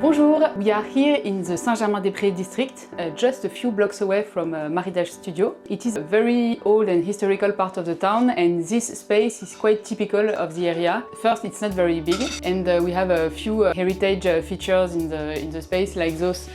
Bonjour, we are here in the Saint-Germain-des-Près district, just a few blocks away from Marie Daâge studio. It is a very old and historical part of the town, and this space is quite typical of the area. First, it's not very big, and we have a few heritage features in the space, like those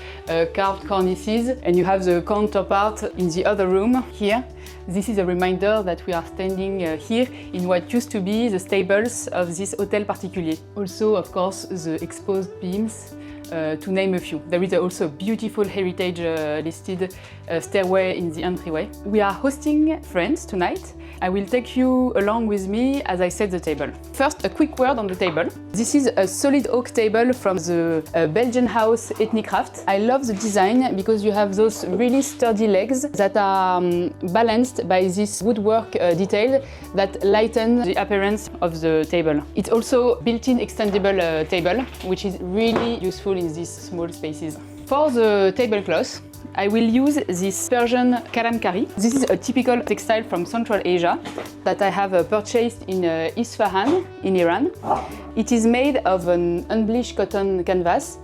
carved cornices, and you have the counterpart in the other room here. This is a reminder that we are standing here in what used to be the stables of this hôtel particulier. Also, of course, the exposed beams, to name a few. There is also a beautiful heritage listed stairway in the entryway. We are hosting friends tonight. I will take you along with me as I set the table. First, a quick word on the table. This is a solid oak table from the Belgian house Ethnicraft. I love the design because you have those really sturdy legs that are balanced by this woodwork detail that lighten the appearance of the table. It's also built-in extendable table, which is really useful in these small spaces. For the tablecloth, I will use this Persian kalamkari. This is a typical textile from Central Asia that I have purchased in Isfahan in Iran. It is made of an unbleached cotton canvas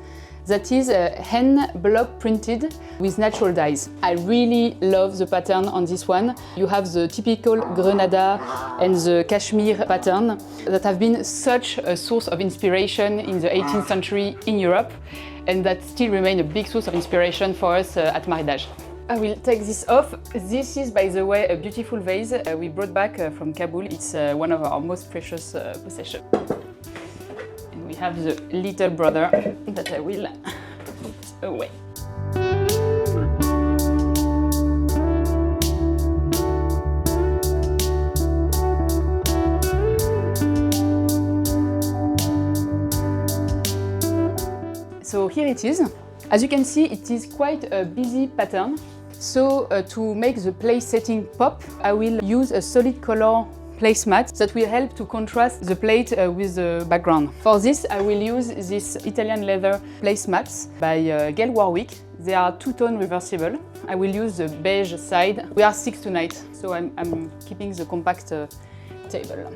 that is hand block printed with natural dyes. I really love the pattern on this one. You have the typical Grenada and the Kashmir pattern that have been such a source of inspiration in the 18th century in Europe, and that still remain a big source of inspiration for us at Marie Daâge. I will take this off. This is, by the way, a beautiful vase we brought back from Kabul. It's one of our most precious possessions. And we have the little brother that I will put away. So here it is. As you can see, it is quite a busy pattern. So to make the place setting pop, I will use a solid color placemat that will help to contrast the plate with the background. For this, I will use this Italian leather placemats by Gail Warwick. They are two-tone reversible. I will use the beige side. We are 6 tonight, so I'm keeping the compact table.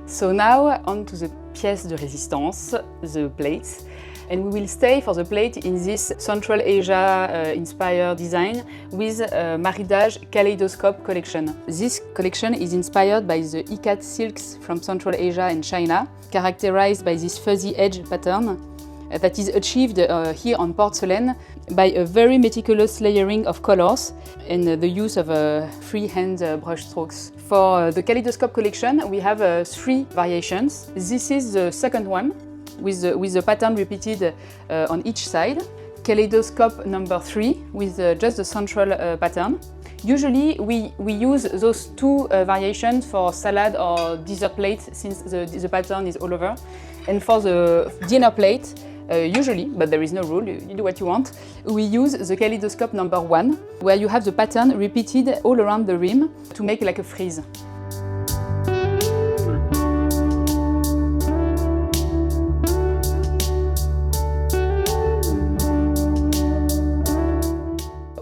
So now on to the pièce de résistance, the plates. And we will stay for the plate in this Central Asia inspired design with Marie Daâge KALEIDOSCOPE collection. This collection is inspired by the ikat silks from Central Asia and China, characterized by this fuzzy edge pattern that is achieved here on Porcelain by a very meticulous layering of colors and the use of freehand brush strokes. For the KALEIDOSCOPE collection, we have 3 variations. This is the second one, with the pattern repeated on each side. Kaleidoscope number 3 with just the central pattern. Usually we use those 2 variations for salad or dessert plate since the pattern is all over. And for the dinner plate, usually, but there is no rule, you do what you want, we use the Kaleidoscope number 1, where you have the pattern repeated all around the rim to make like a frieze.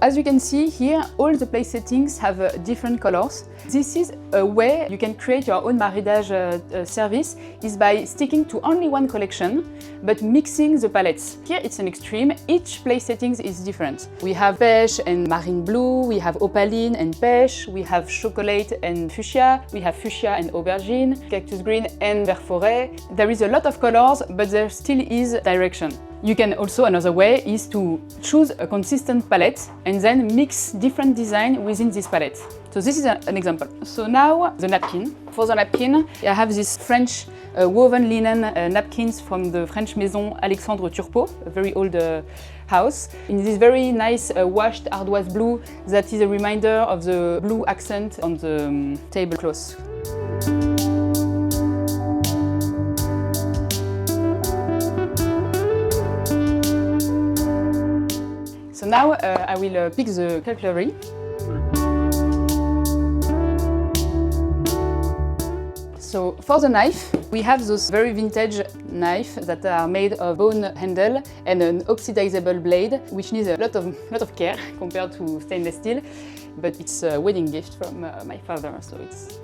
As you can see here, all the place settings have different colors. This is a way you can create your own Marie Daâge service, is by sticking to only one collection, but mixing the palettes. Here it's an extreme, each place settings is different. We have beige and marine blue, we have opaline and beige, we have chocolate and fuchsia, we have fuchsia and aubergine, cactus green and vert forêt. There is a lot of colors, but there still is direction. You can also, another way is to choose a consistent palette and then mix different design within this palette. So this is an example. So now the napkin. For the napkin, I have this French woven linen napkins from the French Maison Alexandre Turpot, a very old house, in this very nice washed ardoise blue that is a reminder of the blue accent on the tablecloth. So now I will pick the cutlery. So for the knife, we have those very vintage knives that are made of bone handle and an oxidizable blade, which needs a lot of care compared to stainless steel. But it's a wedding gift from my father, so it's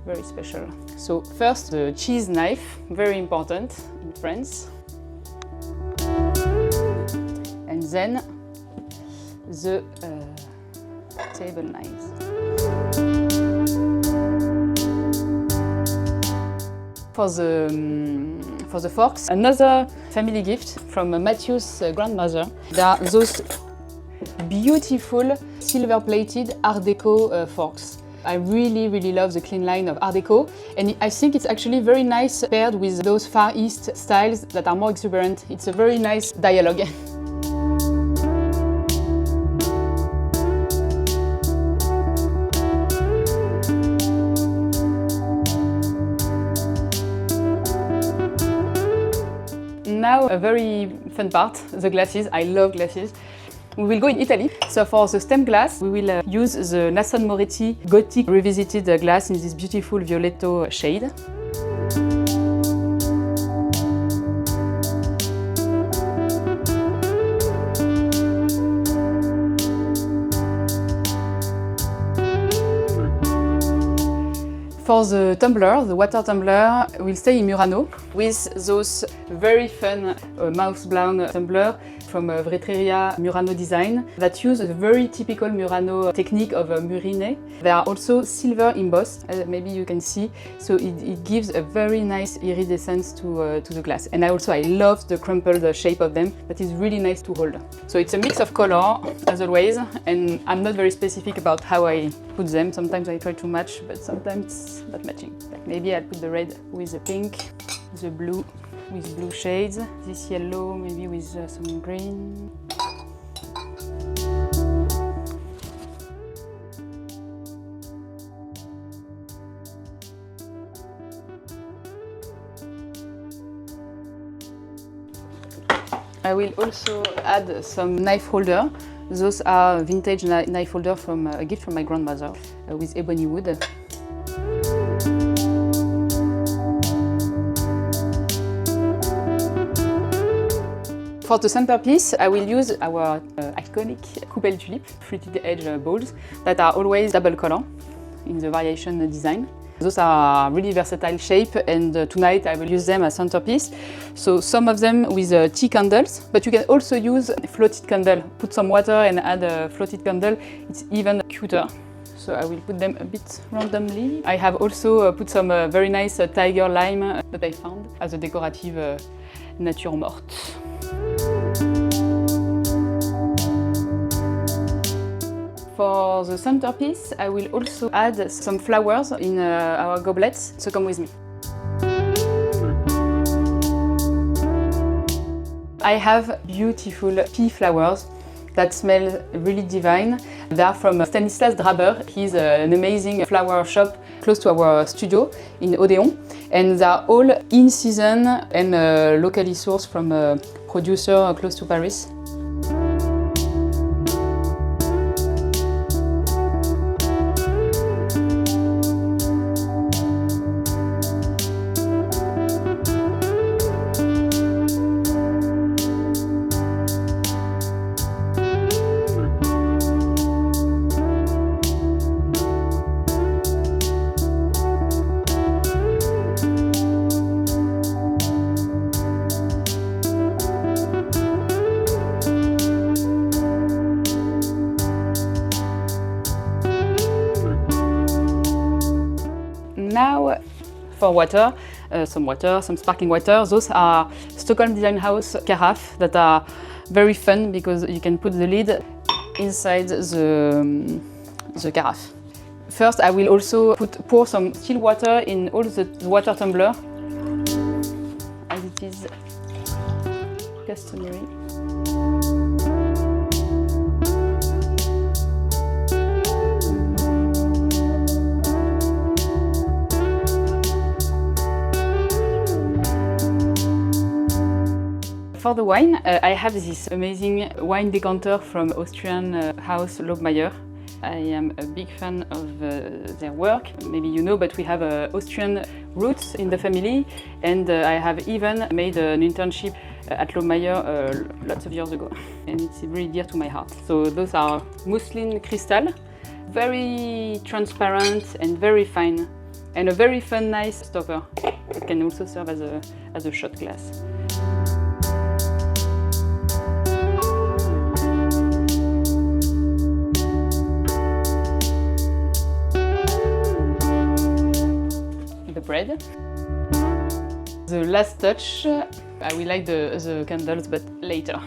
very special. So first, the cheese knife, very important in France. then the table knives. For the forks, another family gift from Matthew's grandmother. There are those beautiful silver-plated Art Deco forks. I really love the clean line of Art Deco, and I think it's actually very nice paired with those Far East styles that are more exuberant. It's a very nice dialogue. Now a very fun part, the glasses. I love glasses. We will go in Italy. So for the stem glass, we will use the Nasson Moretti Gothic revisited glass in this beautiful violetto shade. For the tumbler, the water tumbler, we'll stay in Murano with those very fun mouse-blown tumbler from Vretreria Murano design that use a very typical Murano technique of murine. They are also silver embossed, maybe you can see, so it gives a very nice iridescence to the glass. And I love the crumpled shape of them, that is really nice to hold. So it's a mix of color, as always, and I'm not very specific about how I put them. Sometimes I try to match, but sometimes it's not matching. Like maybe I'll put the red with the pink, the blue with blue shades, this yellow maybe with some green. I will also add some knife holder. Those are vintage knife holder from a gift from my grandmother with ebony wood. For the centerpiece, I will use our iconic coupelle tulip fluted edge bowls that are always double color in the variation design. Those are really versatile shape, and tonight I will use them as centerpiece. So some of them with tea candles, but you can also use floated candle. Put some water and add a floated candle, it's even cuter. So I will put them a bit randomly. I have also put some very nice tiger lime that I found as a decorative nature morte. For the centerpiece, I will also add some flowers in our goblets, so come with me. I have beautiful pea flowers that smell really divine. They are from Stanislas Draber. He's an amazing flower shop close to our studio in Odéon. And they are all in season and locally sourced from a producer close to Paris. Now for water, some sparkling water. Those are Stockholm Design House carafe that are very fun because you can put the lid inside the carafe. First, I will also pour some still water in all the water tumbler, as it is customary. For the wine, I have this amazing wine decanter from Austrian house Lobmeier. I am a big fan of their work. Maybe you know, but we have Austrian roots in the family, and I have even made an internship at Lobmeier lots of years ago, and it's really dear to my heart. So those are muslin crystal, very transparent and very fine, and a very fun, nice stopper. It can also serve as a shot glass. red. The last touch, I will like the candles, but later.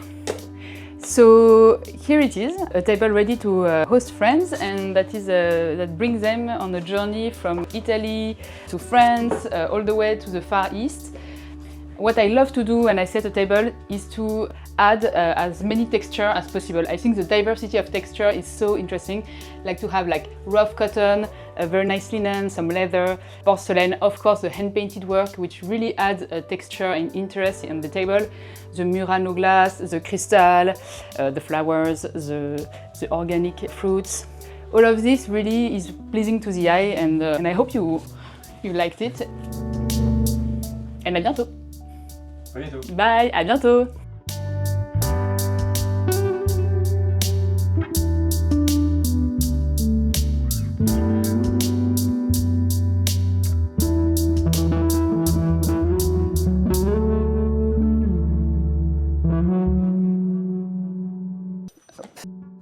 So here it is, a table ready to host friends, and that brings them on a journey from Italy to France, all the way to the Far East. What I love to do when I set a table is to add as many texture as possible. I think the diversity of texture is so interesting, like to have like rough cotton, a very nice linen, some leather, porcelain, of course the hand-painted work, which really adds texture and interest on the table, the Murano glass, the crystal, the flowers, the organic fruits. All of this really is pleasing to the eye, and I hope you liked it. And à bientôt! À bientôt. Bye, à bientôt. Hop.